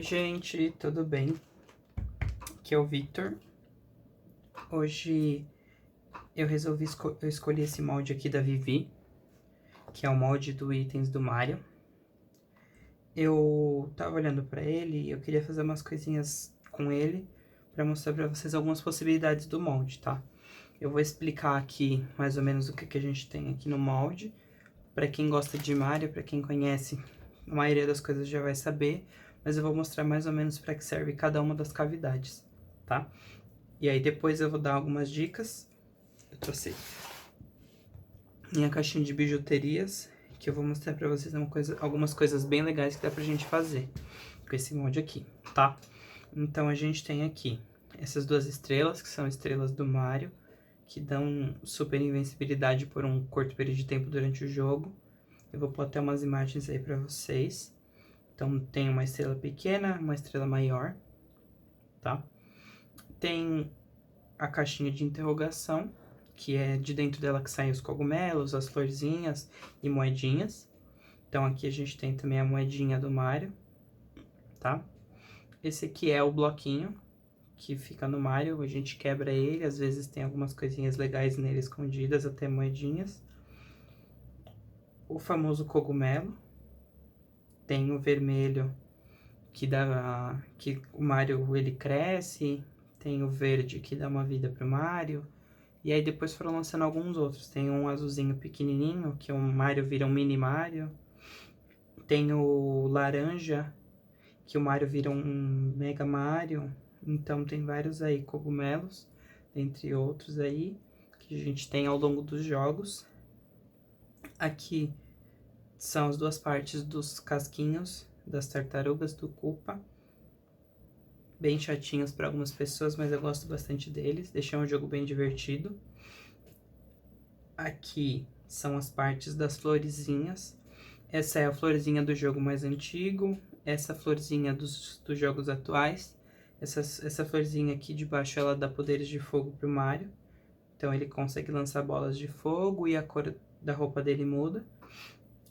Oi, gente, tudo bem? Aqui é o Victor. Hoje eu resolvi escolher esse molde aqui da Vivi, que é o molde do itens do Mario. Eu tava olhando pra ele e eu queria fazer umas coisinhas com ele pra mostrar pra vocês algumas possibilidades do molde, tá? Eu vou explicar aqui mais ou menos o que a gente tem aqui no molde. Pra quem gosta de Mario, pra quem conhece, a maioria das coisas já vai saber, mas eu vou mostrar mais ou menos pra que serve cada uma das cavidades, tá? E aí depois eu vou dar algumas dicas. Eu trouxe minha caixinha de bijuterias, que eu vou mostrar pra vocês algumas coisas bem legais que dá pra gente fazer com esse molde aqui, tá? Então a gente tem aqui essas duas estrelas, que são estrelas do Mario, que dão super invencibilidade por um curto período de tempo durante o jogo. Eu vou pôr até umas imagens aí pra vocês. Então tem uma estrela pequena, uma estrela maior, tá? Tem a caixinha de interrogação, que é de dentro dela que saem os cogumelos, as florzinhas e moedinhas. Então aqui a gente tem também a moedinha do Mario, tá? Esse aqui é o bloquinho que fica no Mario, a gente quebra ele, às vezes tem algumas coisinhas legais nele escondidas, até moedinhas. O famoso cogumelo, tem o vermelho que dá que o Mario ele cresce, tem o verde que dá uma vida pro Mario. E aí depois foram lançando alguns outros. Tem um azulzinho pequenininho, que o Mario vira um mini Mario. Tem o laranja, que o Mario vira um Mega Mario. Então tem vários aí cogumelos, entre outros aí, que a gente tem ao longo dos jogos. Aqui são as duas partes dos casquinhos das tartarugas do Koopa. Bem chatinhos para algumas pessoas, mas eu gosto bastante deles. Deixam um jogo bem divertido. Aqui são as partes das florezinhas. Essa é a florzinha do jogo mais antigo. Essa florzinha dos jogos atuais. Essa florzinha aqui de baixo, ela dá poderes de fogo pro Mario. Então ele consegue lançar bolas de fogo e a cor da roupa dele muda.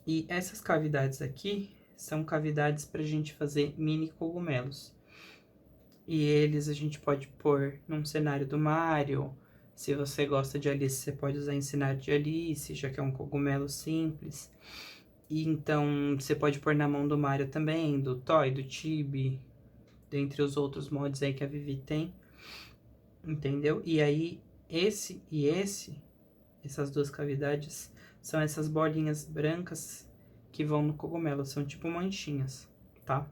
E essas cavidades aqui são cavidades pra gente fazer mini cogumelos. E eles a gente pode pôr num cenário do Mario. Se você gosta de Alice, você pode usar em cenário de Alice, já que é um cogumelo simples. E então, você pode pôr na mão do Mario também, do Toy, do Chibi, dentre os outros mods aí que a Vivi tem. Entendeu? E aí, essas duas cavidades, são essas bolinhas brancas que vão no cogumelo, são tipo manchinhas, tá?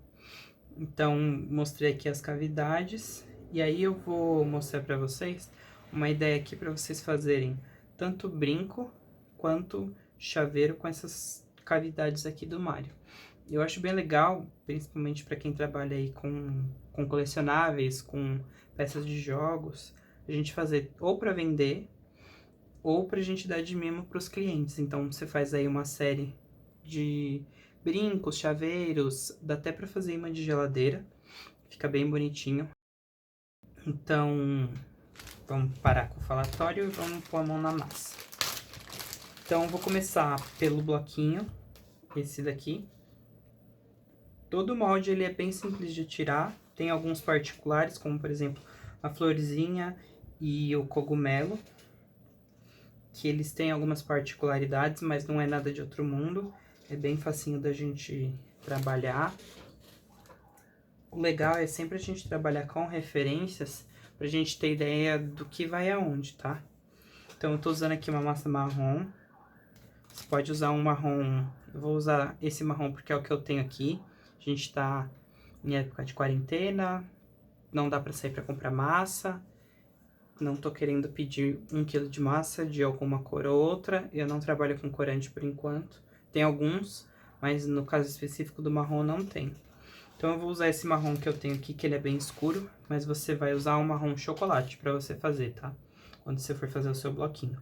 Então, mostrei aqui as cavidades, e aí eu vou mostrar pra vocês uma ideia aqui pra vocês fazerem tanto brinco quanto chaveiro com essas cavidades aqui do Mario. Eu acho bem legal, principalmente pra quem trabalha aí com colecionáveis, com peças de jogos, a gente fazer ou pra vender ou pra gente dar de mimo pros clientes. Então, você faz aí uma série de brincos, chaveiros, dá até pra fazer imã de geladeira, fica bem bonitinho. Então, vamos parar com o falatório e vamos pôr a mão na massa. Então, eu vou começar pelo bloquinho, esse daqui. Todo molde ele é bem simples de tirar, tem alguns particulares, como por exemplo, a florzinha e o cogumelo, que eles têm algumas particularidades, mas não é nada de outro mundo. É bem facinho da gente trabalhar. O legal é sempre a gente trabalhar com referências pra gente ter ideia do que vai aonde, tá? Então eu tô usando aqui uma massa marrom. Você pode usar um marrom, eu vou usar esse marrom porque é o que eu tenho aqui. A gente tá em época de quarentena, não dá pra sair pra comprar massa. Não tô querendo pedir 1 kg de massa de alguma cor ou outra. Eu não trabalho com corante por enquanto. Tem alguns, mas no caso específico do marrom não tem. Então eu vou usar esse marrom que eu tenho aqui, que ele é bem escuro, mas você vai usar um marrom chocolate pra você fazer, tá? Quando você for fazer o seu bloquinho.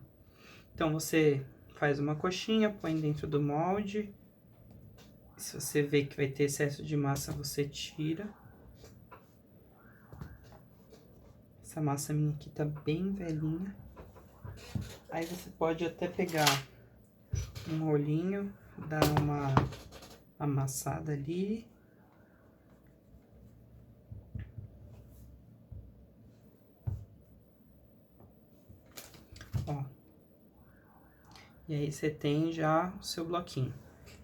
Então você faz uma coxinha, põe dentro do molde. Se você vê que vai ter excesso de massa, você tira. Essa massa minha aqui tá bem velhinha. Aí você pode até pegar um rolinho, dar uma amassada ali. E aí você tem já o seu bloquinho.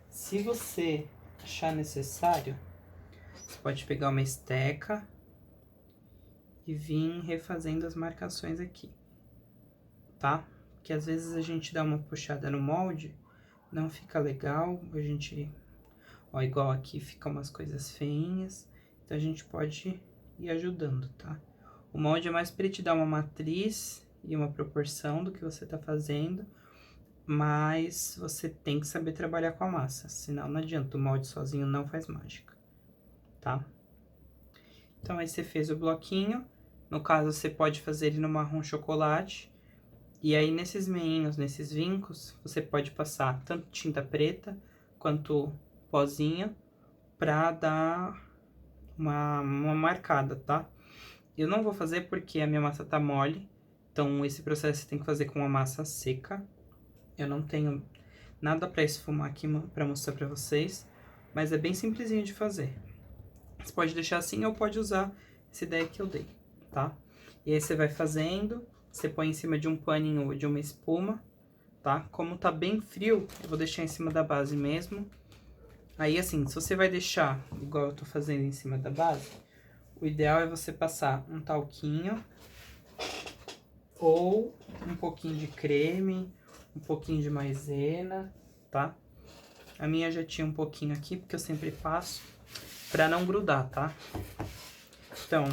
Se você achar necessário, você pode pegar uma esteca e vir refazendo as marcações aqui, tá? Porque às vezes a gente dá uma puxada no molde, não fica legal, a gente... Ó, igual aqui fica umas coisas feinhas, então a gente pode ir ajudando, tá? O molde é mais pra ele te dar uma matriz e uma proporção do que você tá fazendo, mas você tem que saber trabalhar com a massa, senão não adianta, o molde sozinho não faz mágica, tá? Então, aí você fez o bloquinho, no caso, você pode fazer ele no marrom chocolate, e aí nesses meinhos, nesses vincos, você pode passar tanto tinta preta quanto pozinho pra dar uma marcada, tá? Eu não vou fazer porque a minha massa tá mole, então esse processo você tem que fazer com a massa seca. Eu não tenho nada pra esfumar aqui pra mostrar pra vocês, mas é bem simplesinho de fazer. Você pode deixar assim ou pode usar essa ideia que eu dei, tá? E aí você vai fazendo, você põe em cima de um paninho ou de uma espuma, tá? Como tá bem frio, eu vou deixar em cima da base mesmo. Aí, assim, se você vai deixar igual eu tô fazendo em cima da base, o ideal é você passar um talquinho ou um pouquinho de creme, um pouquinho de maisena, tá? A minha já tinha um pouquinho aqui, porque eu sempre passo, pra não grudar, tá? Então,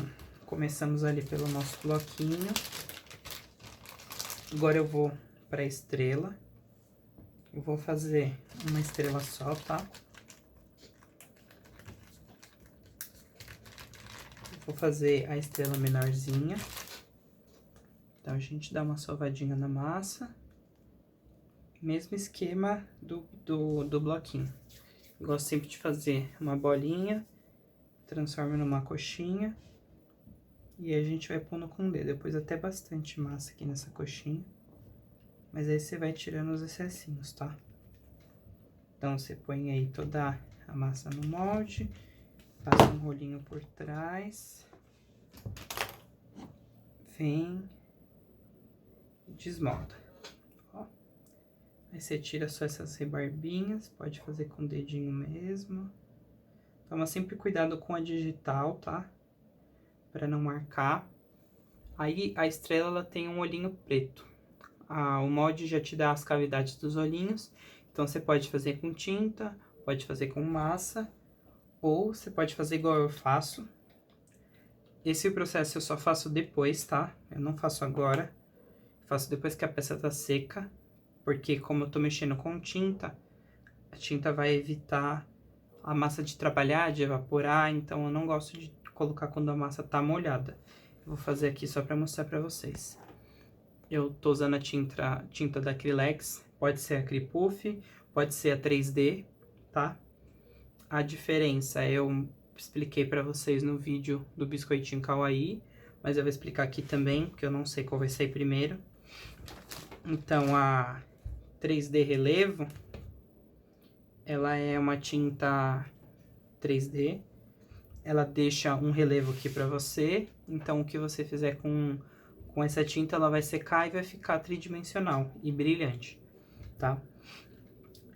começamos ali pelo nosso bloquinho. Agora eu vou pra estrela. Eu vou fazer uma estrela só, tá? Vou fazer a estrela menorzinha. Então, a gente dá uma sovadinha na massa. Mesmo esquema do bloquinho. Eu gosto sempre de fazer uma bolinha, transforma numa coxinha. E a gente vai pondo com o dedo. Eu pus até bastante massa aqui nessa coxinha. Mas aí você vai tirando os excessinhos, tá? Então, você põe aí toda a massa no molde. Passa um rolinho por trás. Vem. E desmolda. Ó. Aí você tira só essas rebarbinhas. Pode fazer com o dedinho mesmo. Toma sempre cuidado com a digital, tá? Pra não marcar. Aí, a estrela, ela tem um olhinho preto. O molde já te dá as cavidades dos olhinhos. Então, você pode fazer com tinta, pode fazer com massa. Ou você pode fazer igual eu faço. Esse processo eu só faço depois, tá? Eu não faço agora. Faço depois que a peça tá seca. Porque como eu tô mexendo com tinta, a tinta vai evitar a massa de trabalhar, de evaporar. Então, eu não gosto de colocar quando a massa tá molhada. Eu vou fazer aqui só pra mostrar pra vocês. Eu tô usando a tinta da Acrylex. Pode ser a Acrypuff, pode ser a 3D, tá? A diferença eu expliquei pra vocês no vídeo do biscoitinho Kawaii, mas eu vou explicar aqui também, porque eu não sei qual vai sair primeiro. Então, a 3D Relevo, ela é uma tinta 3D, ela deixa um relevo aqui pra você, então o que você fizer com essa tinta, ela vai secar e vai ficar tridimensional e brilhante, tá?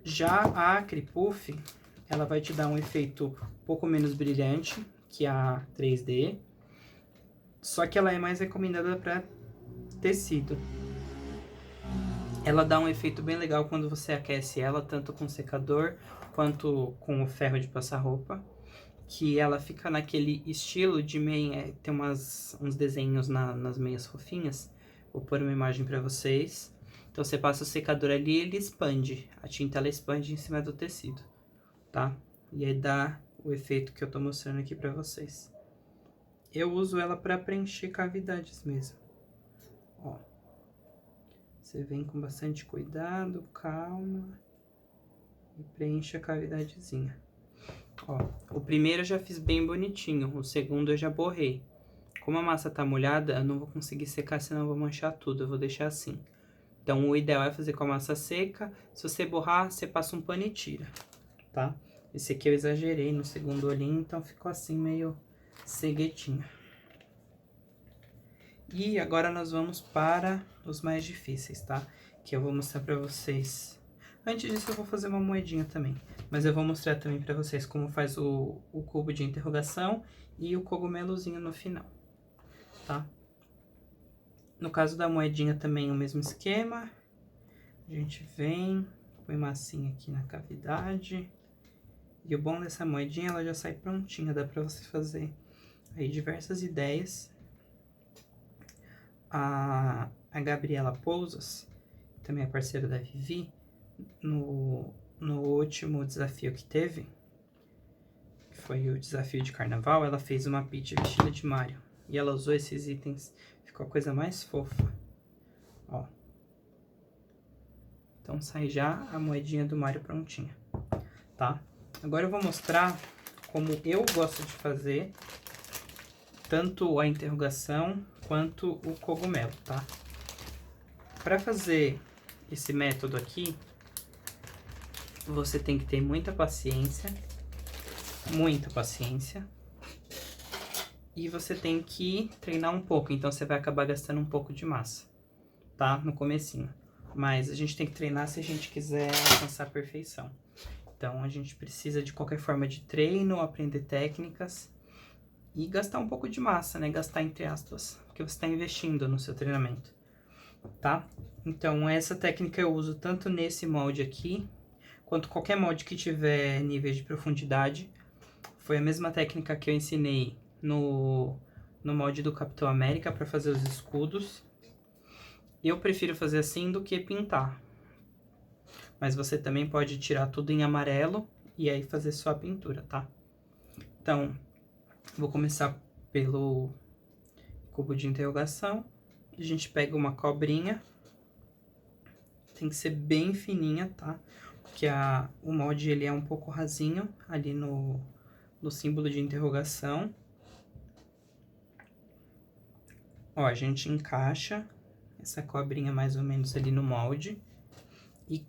Já a Acrypuff, ela vai te dar um efeito um pouco menos brilhante que a 3D, só que ela é mais recomendada para tecido. Ela dá um efeito bem legal quando você aquece ela, tanto com secador quanto com o ferro de passar roupa, que ela fica naquele estilo de meia, tem uns desenhos nas meias fofinhas. Vou pôr uma imagem para vocês. Então, você passa o secador ali e ele expande. A tinta, ela expande em cima do tecido, tá? E aí dá o efeito que eu tô mostrando aqui pra vocês. Eu uso ela pra preencher cavidades mesmo. Ó. Você vem com bastante cuidado, calma. E preenche a cavidadezinha. Ó, o primeiro eu já fiz bem bonitinho. O segundo eu já borrei. Como a massa tá molhada, eu não vou conseguir secar, senão eu vou manchar tudo. Eu vou deixar assim. Então, o ideal é fazer com a massa seca. Se você borrar, você passa um pano e tira, tá? Esse aqui eu exagerei no segundo olhinho, então ficou assim meio ceguetinho. E agora nós vamos para os mais difíceis, tá? que eu vou mostrar pra vocês. Antes disso, eu vou fazer uma moedinha também. Mas eu vou mostrar também pra vocês como faz o cubo de interrogação e o cogumelozinho no final, tá? No caso da moedinha também o mesmo esquema. A gente vem, põe massinha aqui na cavidade. E o bom dessa moedinha, ela já sai prontinha, dá pra você fazer aí diversas ideias. A Gabriela Pousas, também é parceira da Vivi, no último desafio que teve, que foi o desafio de carnaval, ela fez uma Peach vestida de Mario. E ela usou esses itens, ficou a coisa mais fofa. Ó. Então sai já a moedinha do Mario prontinha, tá? Agora eu vou mostrar como eu gosto de fazer tanto a interrogação quanto o cogumelo, tá? Para fazer esse método aqui, você tem que ter muita paciência, e você tem que treinar um pouco, então você vai acabar gastando um pouco de massa, tá? No comecinho. Mas a gente tem que treinar se a gente quiser alcançar a perfeição. Então, a gente precisa de qualquer forma de treino, aprender técnicas e gastar um pouco de massa, né? Gastar entre aspas, porque você está investindo no seu treinamento, tá? Então, essa técnica eu uso tanto nesse molde aqui, quanto qualquer molde que tiver níveis de profundidade. Foi a mesma técnica que eu ensinei no molde do Capitão América para fazer os escudos. Eu prefiro fazer assim do que pintar. Mas você também pode tirar tudo em amarelo e aí fazer só a pintura, tá? Então, vou começar pelo cubo de interrogação. A gente pega uma cobrinha. Tem que ser bem fininha, tá? Porque o molde ele é um pouco rasinho ali no símbolo de interrogação. Ó, a gente encaixa essa cobrinha mais ou menos ali no molde. E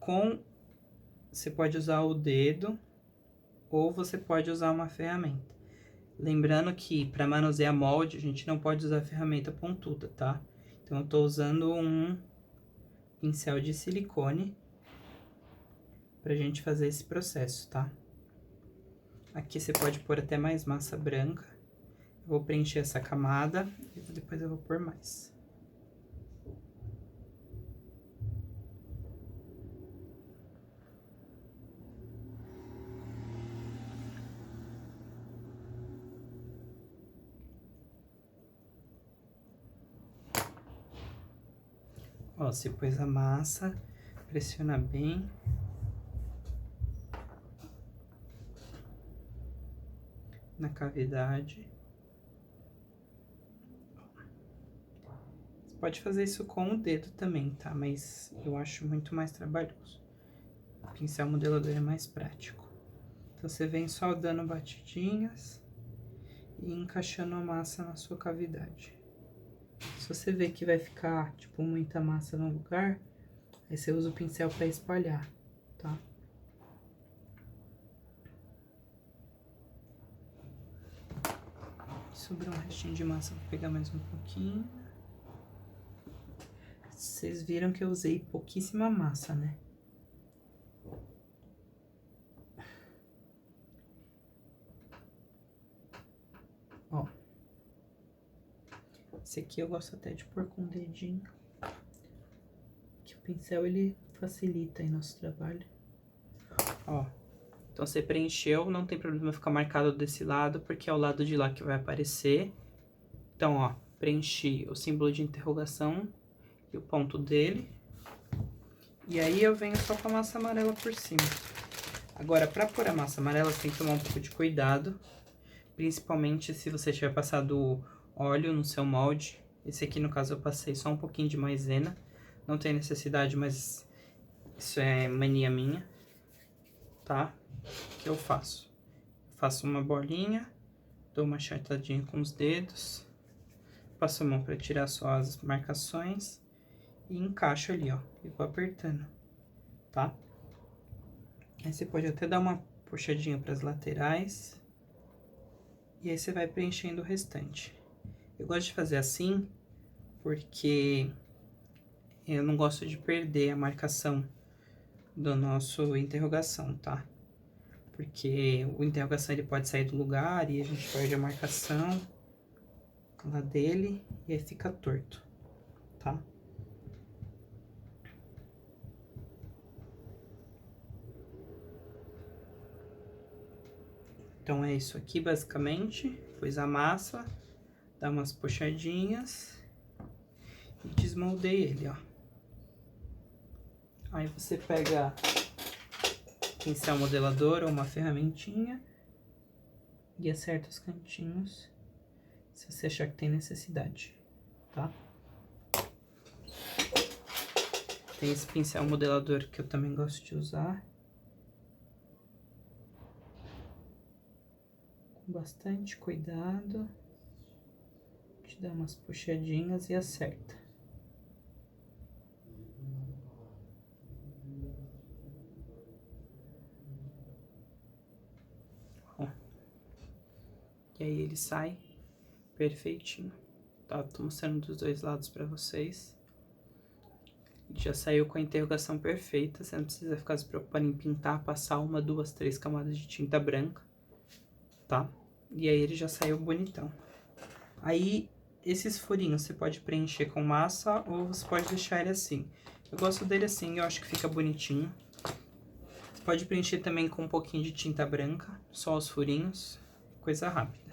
você pode usar o dedo ou você pode usar uma ferramenta. Lembrando que para manusear molde, a gente não pode usar ferramenta pontuda, tá? Então, eu tô usando um pincel de silicone pra gente fazer esse processo, tá? Aqui você pode pôr até mais massa branca. Eu vou preencher essa camada e depois eu vou pôr mais. Ó, você pôs a massa, pressiona bem. Na cavidade. Você pode fazer isso com o dedo também, tá? Mas eu acho muito mais trabalhoso. O pincel modelador é mais prático. Então, você vem só dando batidinhas e encaixando a massa na sua cavidade. Se você vê que vai ficar, tipo, muita massa no lugar, aí você usa o pincel para espalhar, tá? Sobrou um restinho de massa, vou pegar mais um pouquinho. Vocês viram que eu usei pouquíssima massa, né? Ó. Esse aqui eu gosto até de pôr com o dedinho. Que o pincel, ele facilita aí nosso trabalho. Ó. Então, você preencheu, não tem problema ficar marcado desse lado, porque é o lado de lá que vai aparecer. Então, ó, preenchi o símbolo de interrogação e o ponto dele. E aí, eu venho só com a massa amarela por cima. Agora, pra pôr a massa amarela, você tem que tomar um pouco de cuidado. Principalmente se você tiver passado óleo no seu molde. Esse aqui, no caso, eu passei só um pouquinho de maisena. Não tem necessidade, mas isso é mania minha, tá? O que eu faço? Faço uma bolinha, dou uma achatadinha com os dedos, passo a mão para tirar só as marcações e encaixo ali, ó, e vou apertando, tá? Aí você pode até dar uma puxadinha para as laterais e aí você vai preenchendo o restante. Eu gosto de fazer assim porque eu não gosto de perder a marcação do nosso interrogação, tá? Porque o interrogação ele pode sair do lugar e a gente perde a marcação lá dele e aí fica torto, tá? Então, é isso aqui, basicamente. Pus a massa, dá umas puxadinhas e desmoldei ele, ó. Aí você pega pincel modelador ou uma ferramentinha e acerta os cantinhos, se você achar que tem necessidade, tá? Tem esse pincel modelador que eu também gosto de usar. Com bastante cuidado, te dá umas puxadinhas e acerta. Ó. E aí ele sai perfeitinho, tá? Tô mostrando dos dois lados pra vocês. Já saiu com a interrogação perfeita, você não precisa ficar se preocupando em pintar, passar 1, 2, 3 camadas de tinta branca, tá? E aí ele já saiu bonitão. Aí, esses furinhos você pode preencher com massa ou você pode deixar ele assim. Eu gosto dele assim, eu acho que fica bonitinho. Você pode preencher também com um pouquinho de tinta branca, só os furinhos, coisa rápida.